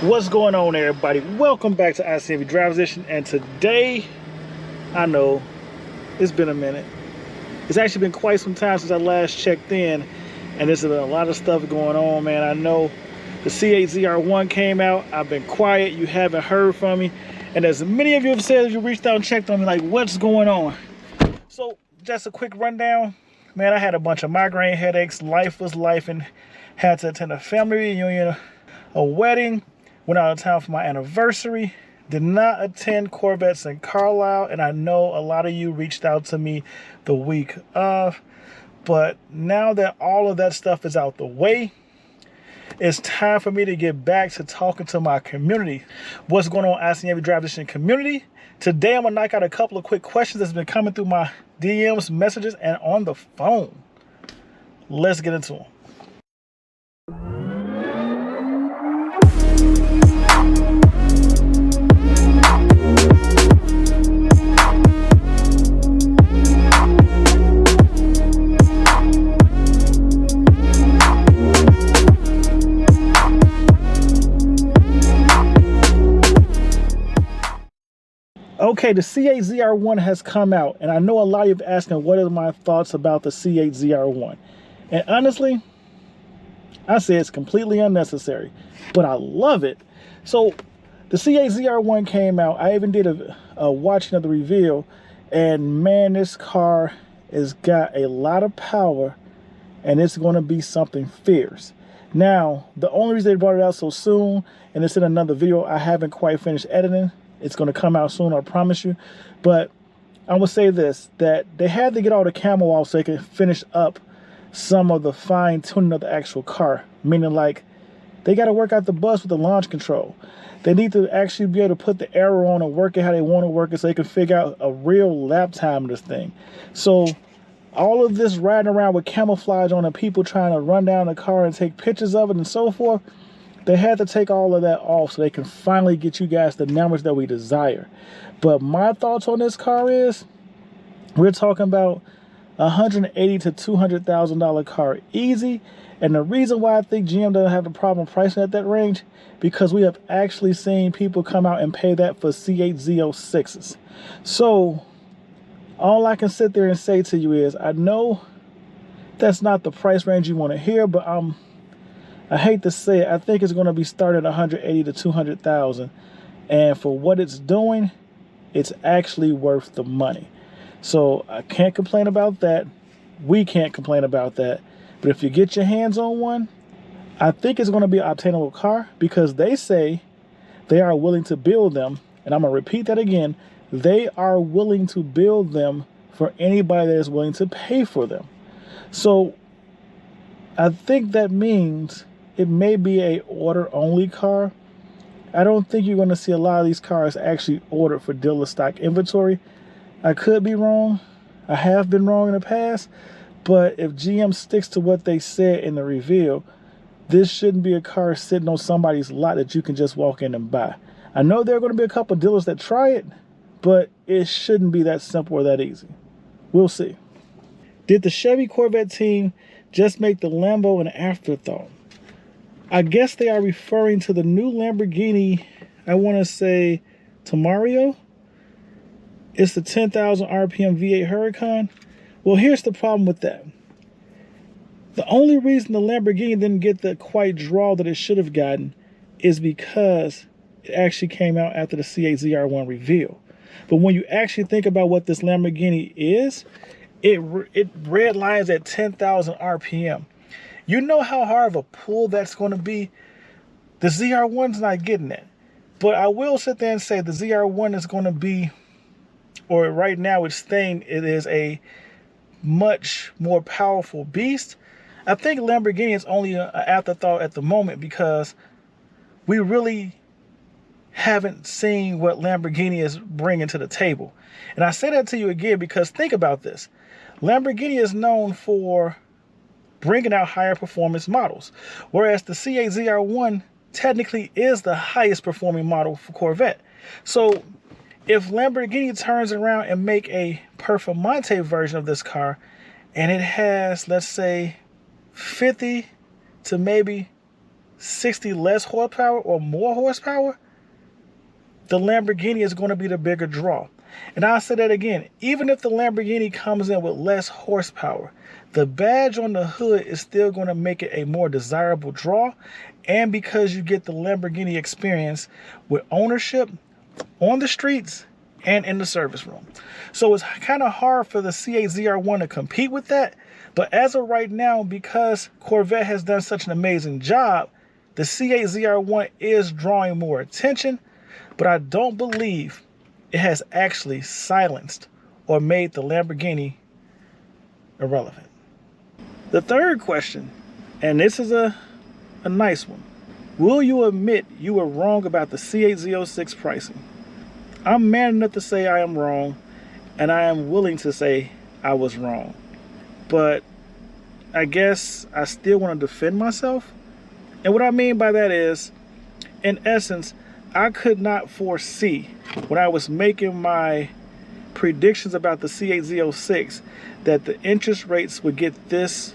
What's going on, everybody? Welcome back to ICNV Driver's Edition. And today, I know it's been a minute. It's actually been quite some time since I last checked in, and there's been a lot of stuff going on, man. I know the C8 ZR1 came out. I've been quiet. You haven't heard from me. And as many of you have said, you reached out and checked on me, like, what's going on? So, just a quick rundown. Man, I had a bunch of migraine headaches. Life was life, and had to attend a family reunion, a wedding. Went out of town for my anniversary. Did not attend Corvettes in Carlisle, and I know a lot of you reached out to me the week of. But now that all of that stuff is out the way, it's time for me to get back to talking to my community. What's going on, ICNV Driver's Edition community? Today I'm gonna knock out a couple of quick questions that's been coming through my DMs, messages, and on the phone. Let's get into them. Okay, the C8 ZR1 has come out, and I know a lot of you have asking what are my thoughts about the C8 ZR1. And honestly, I say it's completely unnecessary, but I love it. So the C8 ZR1 came out. I even did a watching of the reveal, and man, this car has got a lot of power, and it's going to be something fierce. Now, the only reason they brought it out so soon, and it's in another video I haven't quite finished editing. It's going to come out soon, I promise you. But I will say this, that they had to get all the camo off so they could finish up some of the fine tuning of the actual car. Meaning, like, they got to work out the bus with the launch control. They need to actually be able to put the aero on and work it how they want to work it so they can figure out a real lap time of this thing. So all of this riding around with camouflage on and people trying to run down the car and take pictures of it and so forth, they had to take all of that off so they can finally get you guys the numbers that we desire. But my thoughts on this car is, we're talking about $180,000 to $200,000 car easy. And the reason why I think GM doesn't have a problem pricing at that range, because we have actually seen people come out and pay that for C8 Z06s. So all I can sit there and say to you is, I know that's not the price range you want to hear, but I hate to say it, I think it's going to be started at $180,000 to $200,000, and for what it's doing, it's actually worth the money. So I can't complain about that. We can't complain about that. But if you get your hands on one, I think it's going to be an obtainable car, because they say they are willing to build them, and I'm going to repeat that again. They are willing to build them for anybody that is willing to pay for them. So I think that means it may be a order-only car. I don't think you're going to see a lot of these cars actually ordered for dealer stock inventory. I could be wrong. I have been wrong in the past. But if GM sticks to what they said in the reveal, this shouldn't be a car sitting on somebody's lot that you can just walk in and buy. I know there are going to be a couple of dealers that try it, but it shouldn't be that simple or that easy. We'll see. Did the Chevy Corvette team just make the Lambo an afterthought? I guess they are referring to the new Lamborghini, I want to say Temerario. It's the 10,000 RPM V8 Huracan. Well, here's the problem with that. The only reason the Lamborghini didn't get the quite draw that it should have gotten is because it actually came out after the C8 ZR1 reveal. But when you actually think about what this Lamborghini is, it red lines at 10,000 RPM. You know how hard of a pull that's going to be? The ZR1's not getting that. But I will sit there and say the ZR1 is going to be, or right now it's saying it is a much more powerful beast. I think Lamborghini is only an afterthought at the moment, because we really haven't seen what Lamborghini is bringing to the table. And I say that to you again because think about this. Lamborghini is known for bringing out higher performance models, whereas the C8 ZR1 technically is the highest performing model for Corvette. So if Lamborghini turns around and make a Performante version of this car, and it has, let's say, 50 to maybe 60 less horsepower or more horsepower, the Lamborghini is going to be the bigger draw. And I'll say that again, even if the Lamborghini comes in with less horsepower, the badge on the hood is still going to make it a more desirable draw. And because you get the Lamborghini experience with ownership on the streets and in the service room. So it's kind of hard for the C8 ZR1 to compete with that. But as of right now, because Corvette has done such an amazing job, the C8 ZR1 is drawing more attention, but I don't believe it has actually silenced or made the Lamborghini irrelevant. The third question, and this is a nice one. Will you admit you were wrong about the C8 Z06 pricing? I'm man enough to say I am wrong, and I am willing to say I was wrong. But I guess I still want to defend myself. And what I mean by that is, in essence, I could not foresee when I was making my predictions about the C8 Z06 that the interest rates would get this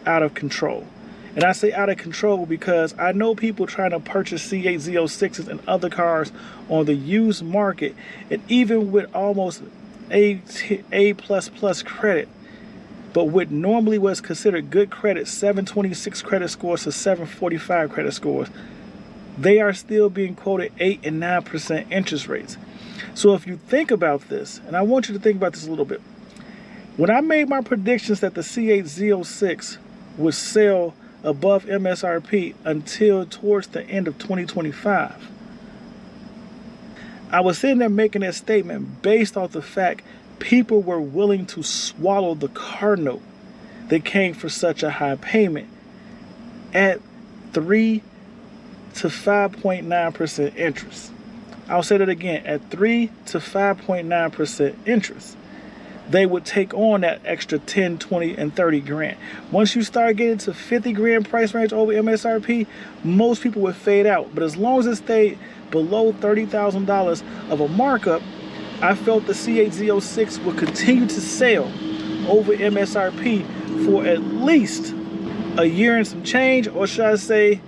out of control. And I say out of control because I know people trying to purchase C8 Z06s and other cars on the used market, and even with almost A++ credit, but with normally what's considered good credit, 726 credit scores to 745 credit scores, they are still being quoted 8 and 9% interest rates. So if you think about this, and I want you to think about this a little bit, when I made my predictions that the C8 Z06 would sell above MSRP until towards the end of 2025, I was sitting there making that statement based off the fact people were willing to swallow the car note that came for such a high payment at 3 to 5.9% interest. I'll say that again, at 3 to 5.9% interest. They would take on that extra 10, 20, and 30 grand. Once you start getting to 50 grand price range over MSRP, most people would fade out. But as long as it stayed below $30,000 of a markup, I felt the C8 Z06 would continue to sell over MSRP for at least a year and some change, or should I say,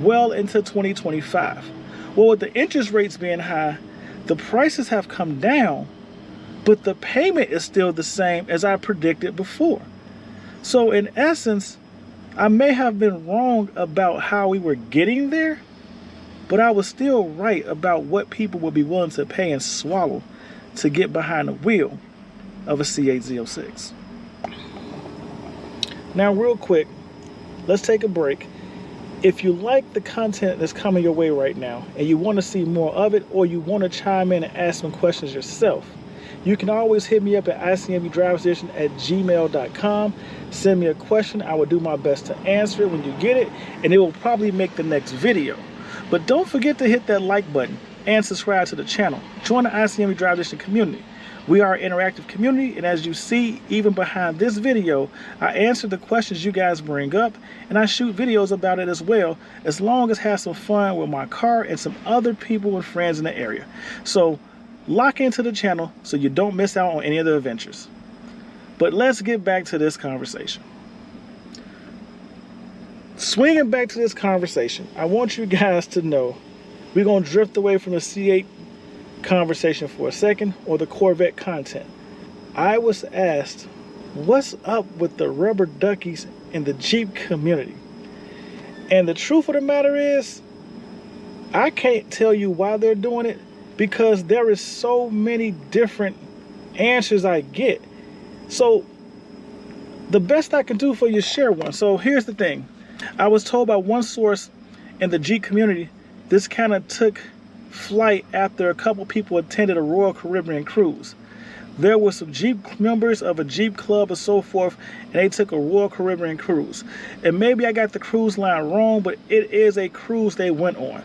well into 2025. Well, with the interest rates being high, the prices have come down, but the payment is still the same as I predicted before. So in essence, I may have been wrong about how we were getting there, but I was still right about what people would be willing to pay and swallow to get behind the wheel of a C8 Z06. Now, real quick, let's take a break. If you like the content that's coming your way right now and you want to see more of it, or you want to chime in and ask some questions yourself, you can always hit me up at icnvdriversedition@gmail.com. Send me a question. I will do my best to answer it when you get it, and it will probably make the next video. But don't forget to hit that like button and subscribe to the channel. Join the ICNV Drive Edition community. We are an interactive community, and as you see, even behind this video, I answer the questions you guys bring up, and I shoot videos about it as well, as long as have some fun with my car and some other people and friends in the area. So lock into the channel so you don't miss out on any of the adventures. But let's get back to this conversation. Swinging back to this conversation, I want you guys to know we're going to drift away from the C8 conversation for a second, or the Corvette content. I was asked, what's up with the rubber duckies in the Jeep community? And the truth of the matter is, I can't tell you why they're doing it, because there is so many different answers I get. So the best I can do for you is share one. So here's the thing. I was told by one source in the Jeep community, this kind of took flight after a couple people attended a Royal Caribbean cruise. There were some Jeep members of a Jeep club or so forth, and they took a Royal Caribbean cruise. And maybe I got the cruise line wrong, but it is a cruise they went on.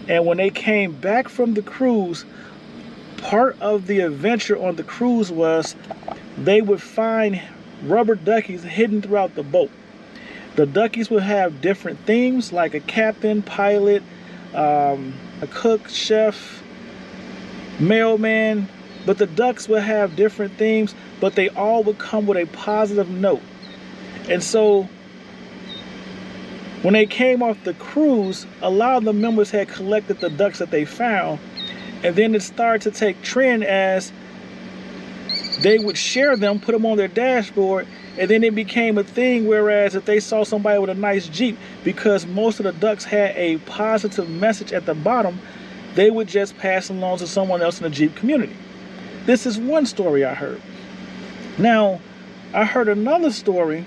And when they came back from the cruise, part of the adventure on the cruise was they would find rubber duckies hidden throughout the boat. The duckies would have different themes, like a captain, pilot, a cook, chef, mailman, but the ducks would have different themes, but they all would come with a positive note. And so When they came off the cruise, a lot of the members had collected the ducks that they found, and then it started to take trend as they would share them, put them on their dashboard, and then it became a thing whereas if they saw somebody with a nice Jeep, because most of the ducks had a positive message at the bottom, they would just pass along to someone else in the Jeep community. This is one story I heard. Now, I heard another story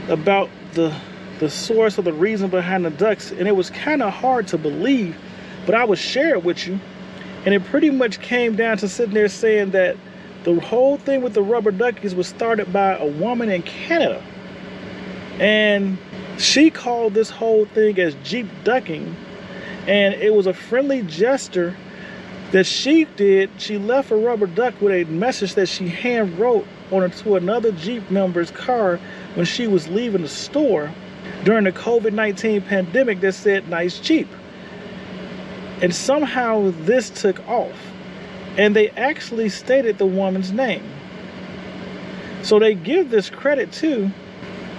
about the source or the reason behind the ducks, and it was kind of hard to believe, but I would share it with you. And it pretty much came down to sitting there saying that the whole thing with the rubber duckies was started by a woman in Canada. And she called this whole thing as Jeep ducking. And it was a friendly gesture that she did. She left a rubber duck with a message that she hand wrote onto another Jeep member's car when she was leaving the store during the COVID-19 pandemic that said, "Nice Jeep." And somehow this took off. And they actually stated the woman's name. So they give this credit to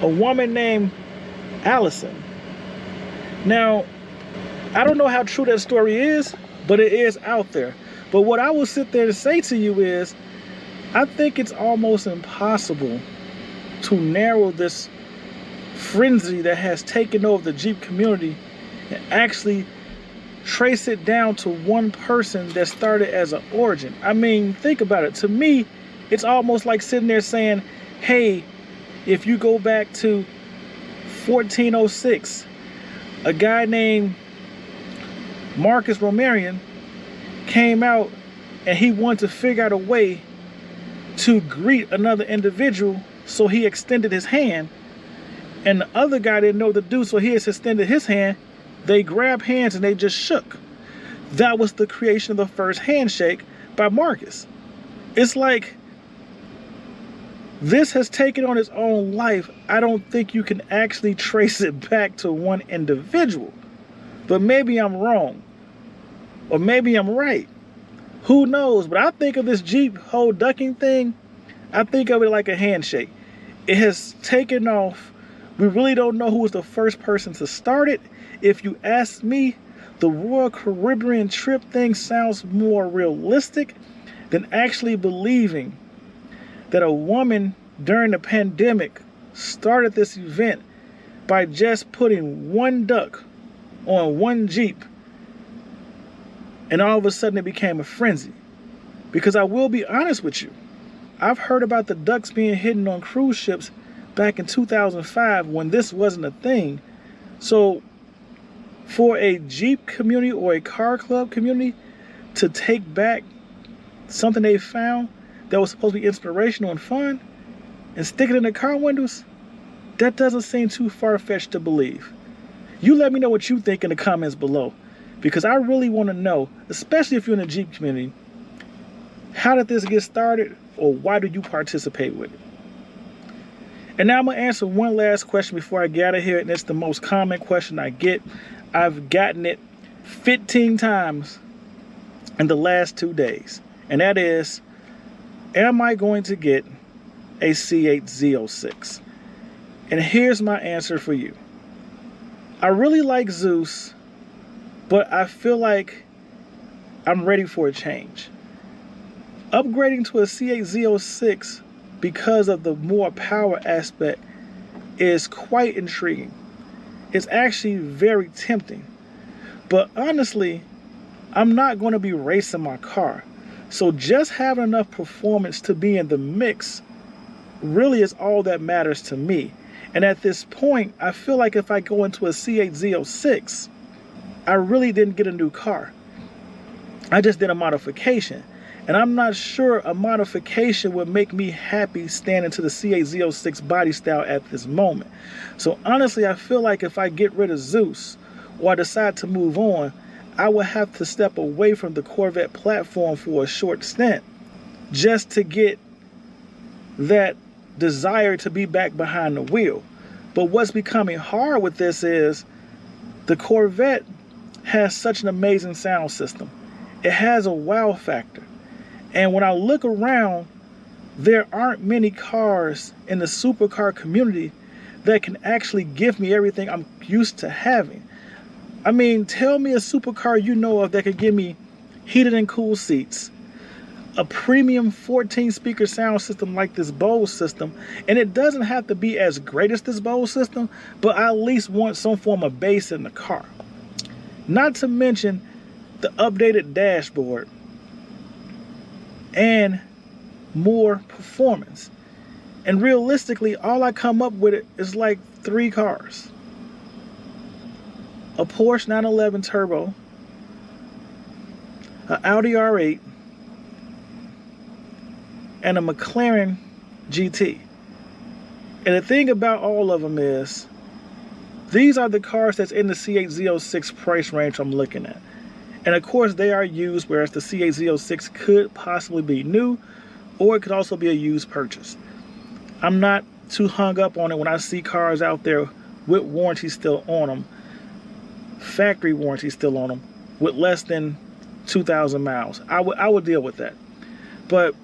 a woman named Allison. Now, I don't know how true that story is, but it is out there. But what I will sit there and say to you is, I think it's almost impossible to narrow this frenzy that has taken over the Jeep community and actually trace it down to one person that started as an origin. I mean, think about it. To me, it's almost like sitting there saying, hey, if you go back to 1406, a guy named Marcus Romarian came out and he wanted to figure out a way to greet another individual, so he extended his hand, and the other guy didn't know what to do, so he has extended his hand. They grabbed hands and they just shook. That was the creation of the first handshake by Marcus. It's like this has taken on its own life. I don't think you can actually trace it back to one individual. But maybe I'm wrong. Or maybe I'm right. Who knows? But I think of this Jeep whole ducking thing, I think of it like a handshake. It has taken off. We really don't know who was the first person to start it. If you ask me, the Royal Caribbean trip thing sounds more realistic than actually believing that a woman during the pandemic started this event by just putting one duck on one Jeep, and all of a sudden it became a frenzy. Because I will be honest with you, I've heard about the ducks being hidden on cruise ships back in 2005 when this wasn't a thing. So for a Jeep community or a car club community to take back something they found that was supposed to be inspirational and fun and stick it in the car windows, that doesn't seem too far-fetched to believe. You let me know what you think in the comments below, because I really want to know, especially if you're in the Jeep community, how did this get started, or why do you participate with it? And now I'm going to answer one last question before I get out of here, and it's the most common question I get. I've gotten it 15 times in the last 2 days. And that is, am I going to get a C8 Z06? And here's my answer for you. I really like Zeus, but I feel like I'm ready for a change. Upgrading to a C8 Z06 because of the more power aspect is quite intriguing. It's actually very tempting. But honestly, I'm not going to be racing my car. So just having enough performance to be in the mix really is all that matters to me. And at this point, I feel like if I go into a C8 Z06, I really didn't get a new car. I just did a modification. And I'm not sure a modification would make me happy standing to the C8 Z06 body style at this moment. So honestly, I feel like if I get rid of Zeus or I decide to move on, I would have to step away from the Corvette platform for a short stint just to get that desire to be back behind the wheel. But what's becoming hard with this is the Corvette has such an amazing sound system. It has a wow factor. And when I look around, there aren't many cars in the supercar community that can actually give me everything I'm used to having. I mean, tell me a supercar you know of that could give me heated and cooled seats, a premium 14-speaker sound system like this Bose system, and it doesn't have to be as great as this Bose system, but I at least want some form of bass in the car. Not to mention the updated dashboard and more performance. And realistically, all I come up with it is like 3 cars. A Porsche 911 Turbo, an Audi R8, and a McLaren GT. And the thing about all of them is, these are the cars that's in the C8 Z06 price range I'm looking at. And of course they are used, whereas the C8 Z06 could possibly be new, or it could also be a used purchase. I'm not too hung up on it when I see cars out there with warranty still on them, factory warranty still on them, with less than 2,000 miles. I would deal with that. But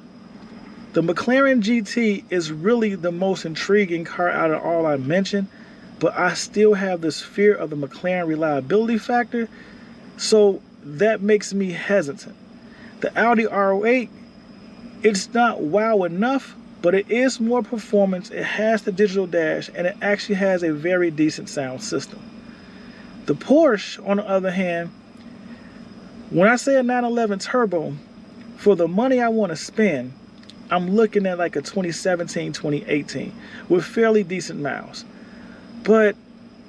the McLaren GT is really the most intriguing car out of all I mentioned, but I still have this fear of the McLaren reliability factor, so that makes me hesitant. The Audi R8, it's not wow enough, but it is more performance, it has the digital dash, and it actually has a very decent sound system. The Porsche, on the other hand, when I say a 911 Turbo, for the money I want to spend, I'm looking at like a 2017, 2018 with fairly decent miles. But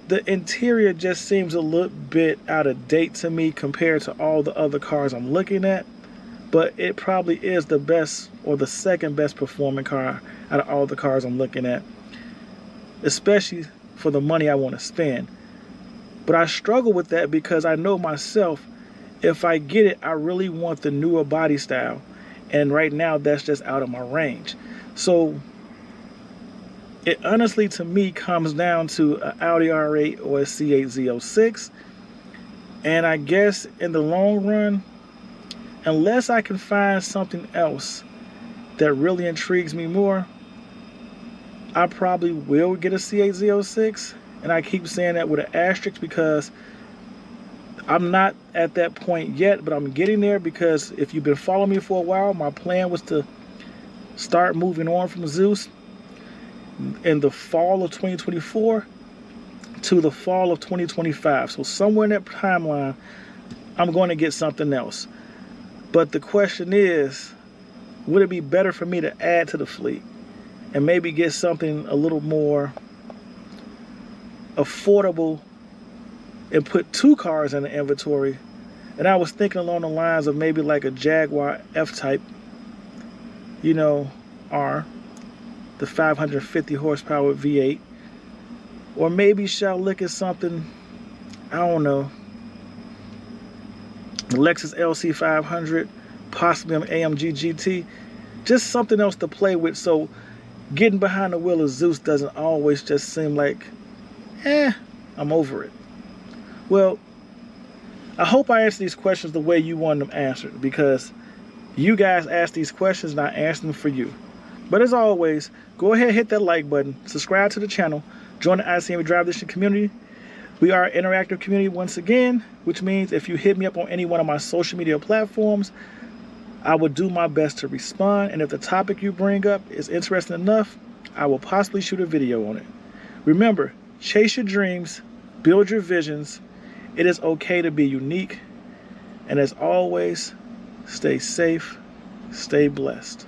the interior just seems a little bit out of date to me compared to all the other cars I'm looking at. But it probably is the best or the second best performing car out of all the cars I'm looking at, especially for the money I want to spend. But I struggle with that because I know myself, if I get it, I really want the newer body style. And right now, that's just out of my range. So it honestly, to me, comes down to an Audi R8 or a C8 Z06. And I guess in the long run, unless I can find something else that really intrigues me more, I probably will get a C8 Z06. And I keep saying that with an asterisk because I'm not at that point yet, but I'm getting there, because if you've been following me for a while, my plan was to start moving on from Zeus in the fall of 2024 to the fall of 2025. So somewhere in that timeline, I'm going to get something else. But the question is, would it be better for me to add to the fleet and maybe get something a little more affordable and put 2 cars in the inventory? And I was thinking along the lines of maybe like a Jaguar F-Type, you know, R, the 550 horsepower V8. Or maybe shall look at something, I don't know, the Lexus LC 500, possibly an AMG GT. Just something else to play with, so getting behind the wheel of Zeus doesn't always just seem like, I'm over it. Well, I hope I answered these questions the way you want them answered, because you guys asked these questions and I answered them for you. But as always, go ahead and hit that like button, subscribe to the channel, join the ICNV Driversedition community. We are an interactive community once again, which means if you hit me up on any one of my social media platforms, I will do my best to respond. And if the topic you bring up is interesting enough, I will possibly shoot a video on it. Remember, chase your dreams, build your visions. It is okay to be unique. And as always, stay safe, stay blessed.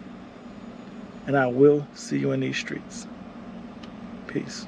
And I will see you in these streets. Peace.